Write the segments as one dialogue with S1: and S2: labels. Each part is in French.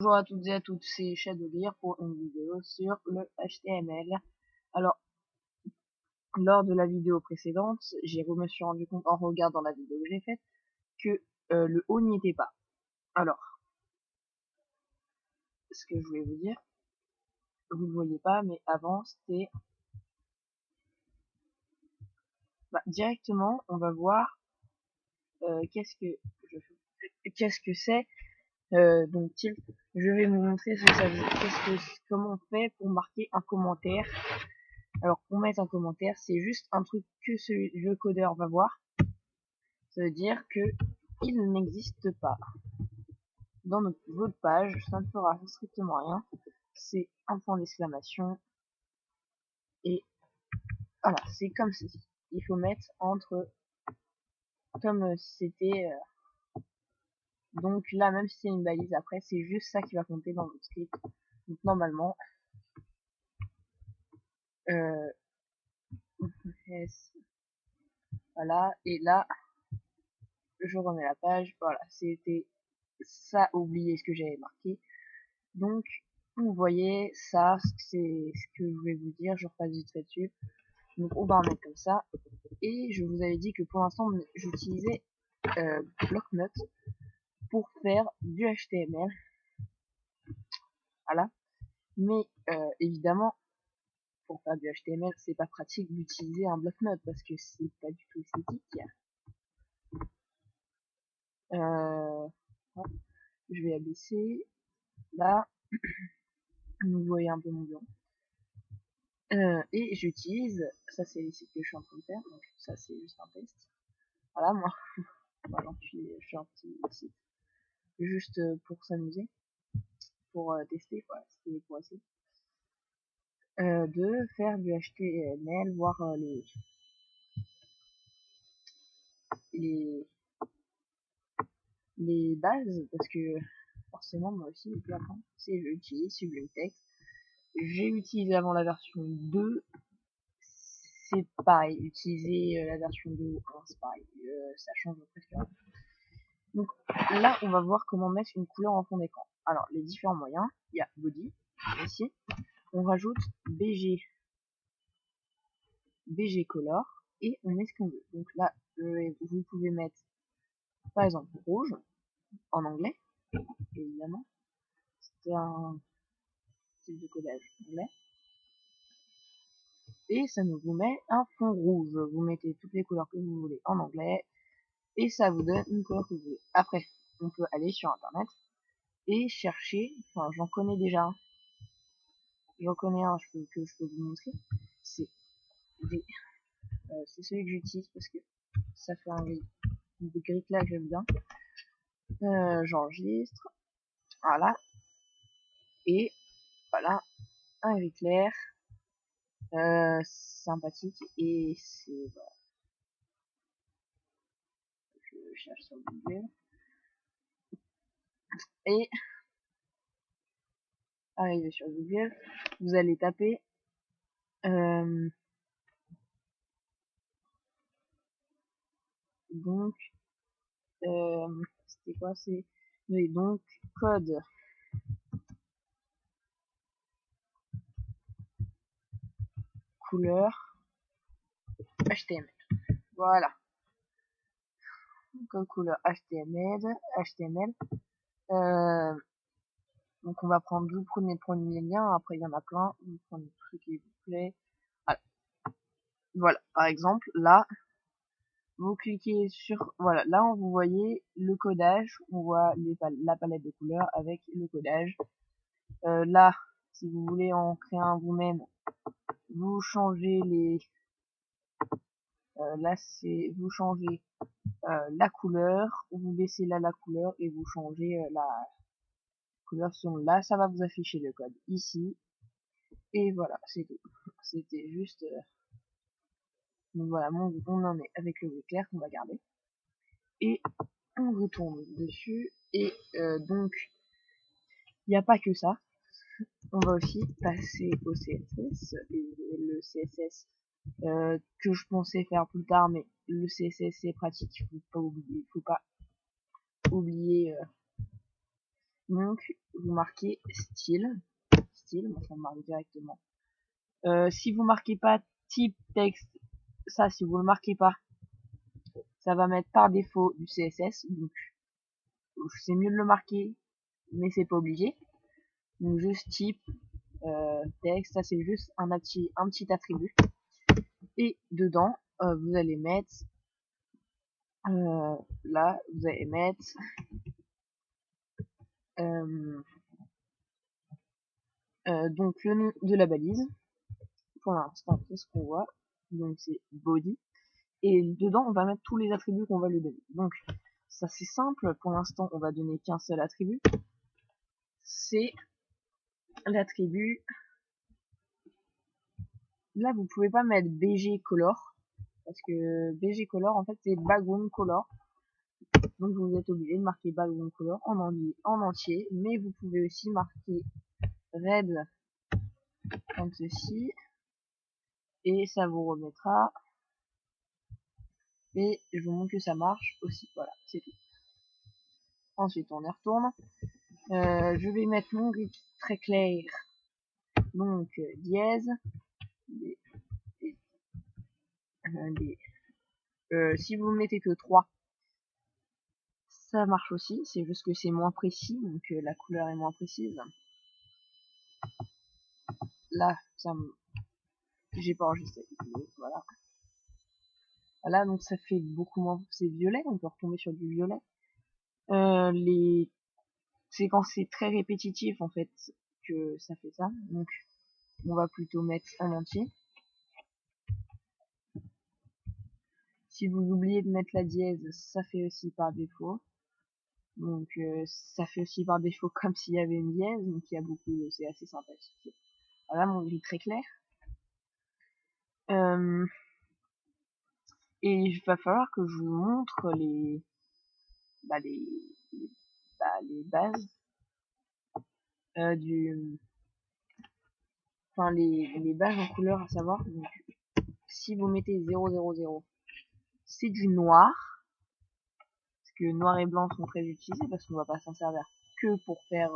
S1: Bonjour à toutes et à tous, c'est Shadowgear pour une vidéo sur le HTML. Alors, lors de la vidéo précédente, je me suis rendu compte en regardant la vidéo que j'ai faite que le haut n'y était pas. Alors, ce que je voulais vous dire, vous ne le voyez pas, mais avant c'était... directement, on va voir qu'est-ce que c'est. Donc tilt, je vais vous montrer comment on fait pour marquer un commentaire. Alors pour mettre un commentaire, c'est juste un truc que le codeur va voir. Ça veut dire que il n'existe pas. Dans votre page, ça ne fera strictement rien. C'est un point d'exclamation. Et voilà, c'est comme ceci. Il faut mettre entre, comme c'était, donc là, même si c'est une balise après, c'est juste ça qui va compter dans votre script. Donc normalement, euh, voilà, et là, je remets la page, voilà, c'était ça, oubliez ce que j'avais marqué. Donc, vous voyez, ça, c'est ce que je voulais vous dire, je repasse vite fait dessus. Donc, on va en mettre comme ça. Et je vous avais dit que pour l'instant, j'utilisais Bloc-Notes pour faire du HTML. Voilà. Mais évidemment, pour faire du HTML, c'est pas pratique d'utiliser un bloc-notes parce que c'est pas du tout esthétique. Je vais abaisser. Là, vous voyez un peu mon bureau. Et j'utilise, ça c'est les sites que je suis en train de faire, donc ça c'est juste un test. Voilà, moi, voilà, je suis un petit site juste pour s'amuser, pour tester, voilà, c'était pour essayer de faire du HTML, voir les, les bases, parce que forcément moi aussi, et puis après, j'utilise Sublime Text. J'ai utilisé avant la version 2, c'est pareil, utiliser la version 2 ou 1, c'est pareil, ça change presque rien. Donc là, on va voir comment mettre une couleur en fond d'écran. Alors, les différents moyens, il y a Body, ici, on rajoute BG Color, et on met ce qu'on veut. Donc là, vous pouvez mettre, par exemple, rouge, en anglais, évidemment, c'est un type de codage anglais, et ça nous vous met un fond rouge. Vous mettez toutes les couleurs que vous voulez en anglais, et ça vous donne une couleur que vous voulez. Après, on peut aller sur internet et chercher, enfin j'en connais déjà un, que je peux vous montrer, c'est c'est celui que j'utilise parce que ça fait un gris là que j'aime bien. J'enregistre, voilà, et voilà, un gris clair, sympathique, et c'est, voilà, je cherche sur Google, et arrivé sur Google, vous allez taper donc c'était quoi, c'est oui, donc code couleur HTML, voilà, code couleur HTML. Donc on va prendre, vous prenez le premier lien, après il y en a plein, vous prenez tout ce qui vous plaît. Voilà, par exemple, là, vous cliquez sur, voilà, là vous voyez le codage, on voit la palette de couleurs avec le codage. Là, si vous voulez en créer un vous-même, vous changez là c'est, vous changez la couleur, vous baissez là la couleur et vous changez la couleur selon là, ça va vous afficher le code ici. Et voilà, c'est tout. C'était juste, donc voilà, on en est avec le gris clair qu'on va garder. Et on retourne dessus, et donc il n'y a pas que ça, on va aussi passer au CSS, et le CSS que je pensais faire plus tard, mais le CSS c'est pratique, faut pas oublier Donc vous marquez style, moi ça me marque directement. Si vous marquez pas type texte, ça si vous le marquez pas, ça va mettre par défaut du CSS, donc c'est mieux de le marquer, mais c'est pas obligé. Donc juste type, texte, ça c'est juste un petit attribut. Et dedans, vous allez mettre, là, vous allez mettre, donc le nom de la balise. Pour l'instant, c'est ce qu'on voit. Donc c'est body. Et dedans, on va mettre tous les attributs qu'on va lui donner. Donc, ça c'est simple. Pour l'instant, on va donner qu'un seul attribut. C'est l'attribut. Là, vous pouvez pas mettre BG color. Parce que BG color, en fait, c'est background color. Donc, vous êtes obligé de marquer background color en entier. Mais vous pouvez aussi marquer red comme ceci. Et ça vous remettra. Et je vous montre que ça marche aussi. Voilà, c'est tout. Ensuite, on y retourne. Je vais mettre mon grid très clair. Donc, dièse. Si vous mettez que 3, ça marche aussi. C'est juste que c'est moins précis. Donc, la couleur est moins précise. Là, j'ai pas enregistré. Voilà. Voilà, donc ça fait beaucoup moins. C'est violet. On peut retomber sur du violet. C'est quand c'est très répétitif, en fait, que ça fait ça. Donc, on va plutôt mettre en entier. Si vous oubliez de mettre la dièse, ça fait aussi par défaut. Donc ça fait aussi par défaut comme s'il y avait une dièse, donc il y a c'est assez sympathique. Voilà mon gris très clair. Et il va falloir que je vous montre les bases les bases en couleur à savoir. Donc, si vous mettez 000, c'est du noir. Parce que noir et blanc sont très utilisés parce qu'on va pas s'en servir que pour faire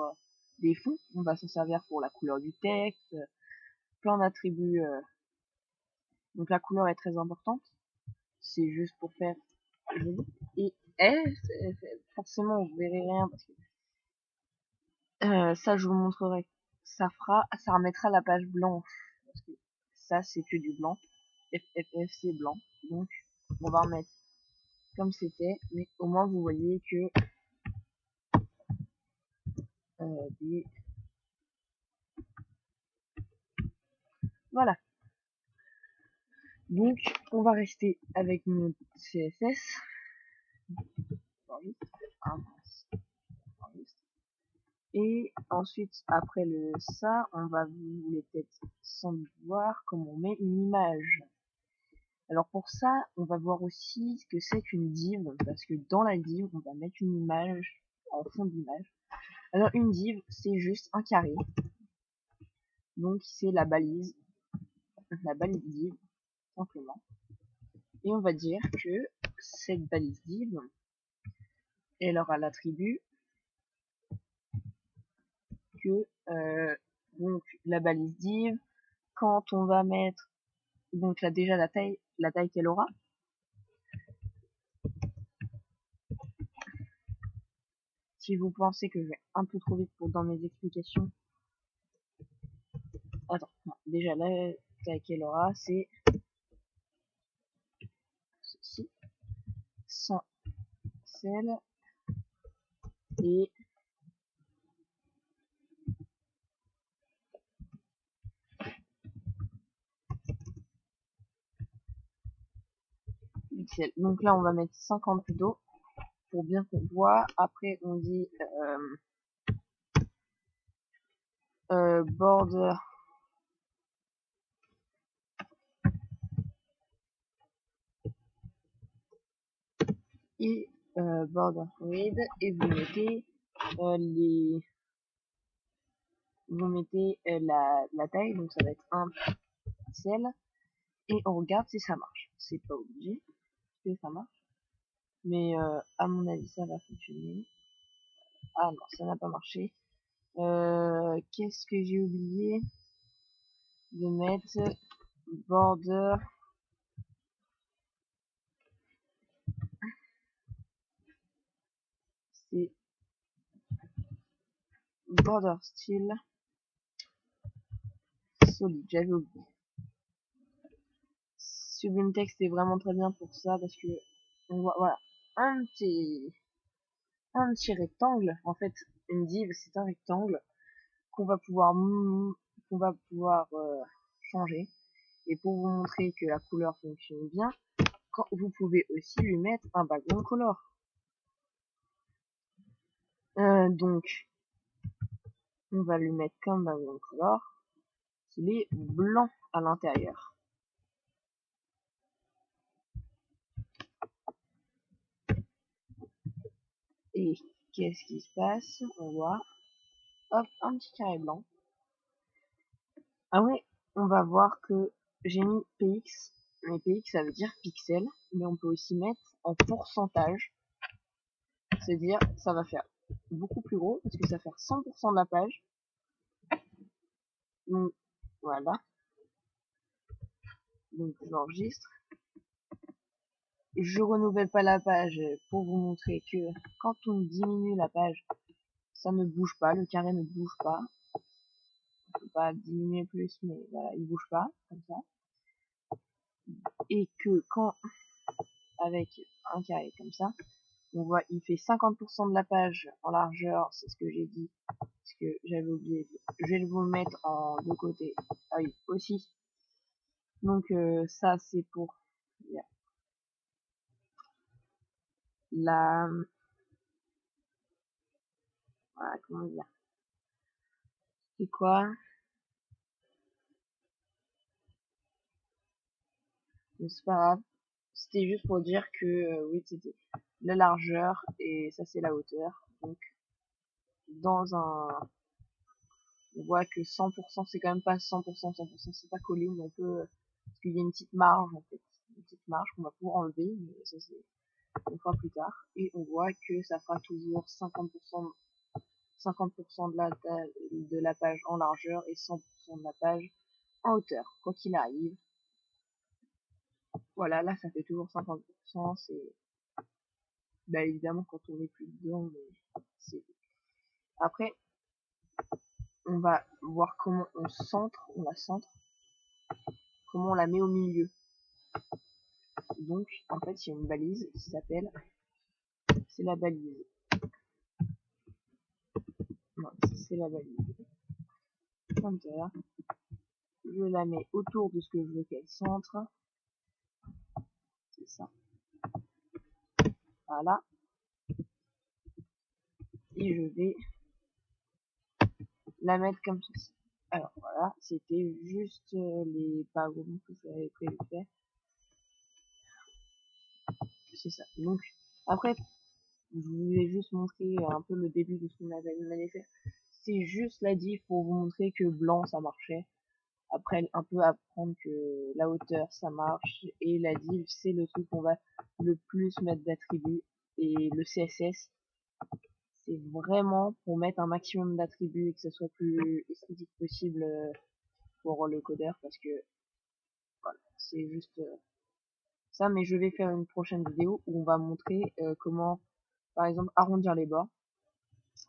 S1: des fonds. On va s'en servir pour la couleur du texte, plein d'attributs. Donc la couleur est très importante. C'est juste pour faire joli. Et forcément vous verrez rien parce que ça je vous montrerai. Ça remettra la page blanche. Parce que ça c'est que du blanc. FFF c'est blanc. Donc on va remettre comme c'était. Mais au moins vous voyez que des... Voilà. Donc on va rester avec notre CSS. Et ensuite, après ça, on va, vous voulez peut-être sans voir comment on met une image. Alors pour ça, on va voir aussi ce que c'est qu'une div, parce que dans la div, on va mettre une image en fond d'image. Alors une div, c'est juste un carré. Donc c'est la balise div, simplement. Et on va dire que cette balise div, elle aura l'attribut que donc la balise div, quand on va mettre donc là déjà la taille qu'elle aura. Si vous pensez que je vais un peu trop vite dans mes explications, attends, non, déjà la taille qu'elle aura, c'est ceci, 100 pixels et pixels. Donc là, on va mettre 50 plutôt pour bien qu'on voit. Après, on dit border et border width et vous mettez la taille, donc ça va être 1 pixel et on regarde si ça marche. C'est pas obligé que ça marche, mais à mon avis ça va fonctionner. Ah non, ça n'a pas marché. Qu'est-ce que j'ai oublié de mettre? Border. C'est border style solide. J'avais oublié. Sublime Text est vraiment très bien pour ça parce que on voit, voilà, un petit rectangle. En fait, une div c'est un rectangle qu'on va pouvoir changer. Et pour vous montrer que la couleur fonctionne bien, vous pouvez aussi lui mettre un background color. Donc, on va lui mettre comme background color qu'il est blanc à l'intérieur. Et qu'est-ce qui se passe? On voit, hop, un petit carré blanc. Ah ouais, on va voir que j'ai mis px, mais px ça veut dire pixel, mais on peut aussi mettre en pourcentage, c'est-à-dire ça va faire beaucoup plus gros parce que ça va faire 100% de la page. Donc voilà, donc j'enregistre. Je renouvelle pas la page pour vous montrer que quand on diminue la page, ça ne bouge pas, le carré ne bouge pas. On peut pas diminuer plus, mais voilà, il bouge pas, comme ça. Et que quand, avec un carré comme ça, on voit, il fait 50% de la page en largeur, c'est ce que j'ai dit, parce que j'avais oublié. Je vais vous le mettre en deux côtés. Ah oui, aussi. Donc ça, c'est pour la, voilà, comment dire, c'est quoi? Mais c'est pas grave. C'était juste pour dire que oui, c'était la largeur et ça c'est la hauteur. Donc dans un, on voit que 100% c'est quand même pas 100%, 100% c'est pas collé, mais on peut, parce qu'il y a une petite marge en fait, une petite marge qu'on va pouvoir enlever, mais ça c'est, on fera plus tard. Et on voit que ça fera toujours 50%, 50% de la page en largeur et 100% de la page en hauteur, quoi qu'il arrive. Voilà, là ça fait toujours 50%, c'est, bah évidemment quand on est plus dedans, mais c'est, après on va voir comment on la centre, comment on la met au milieu. Donc en fait il y a une balise qui s'appelle, c'est la balise, non c'est la balise, center, je la mets autour de ce que je veux qu'elle centre, c'est ça, voilà, et je vais la mettre comme ceci. Alors voilà, c'était juste les backgrounds que j'avais prévu de faire, c'est ça. Donc après je vous ai juste montré un peu le début de ce qu'on allait faire. C'est juste la div pour vous montrer que blanc ça marchait. Après un peu apprendre que la hauteur ça marche et la div c'est le truc qu'on va le plus mettre d'attributs, et le CSS c'est vraiment pour mettre un maximum d'attributs et que ça soit plus esthétique possible pour le codeur, parce que voilà, c'est juste ça. Mais je vais faire une prochaine vidéo où on va montrer comment par exemple arrondir les bords,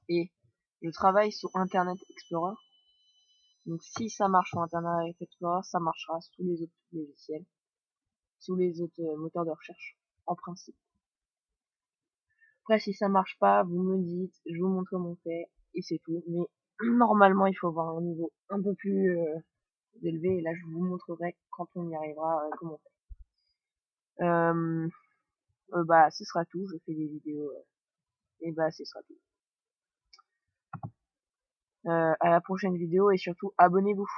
S1: et je travaille sur Internet Explorer. Donc si ça marche sur Internet Explorer, ça marchera sous les autres logiciels, sous les autres moteurs de recherche, en principe. Après, si ça marche pas, vous me dites, je vous montre comment on fait, et c'est tout. Mais normalement, il faut avoir un niveau un peu plus élevé, et là, je vous montrerai quand on y arrivera comment on fait. Bah, ce sera tout. Je fais des vidéos, et bah, ce sera tout. À la prochaine vidéo, et surtout, abonnez-vous.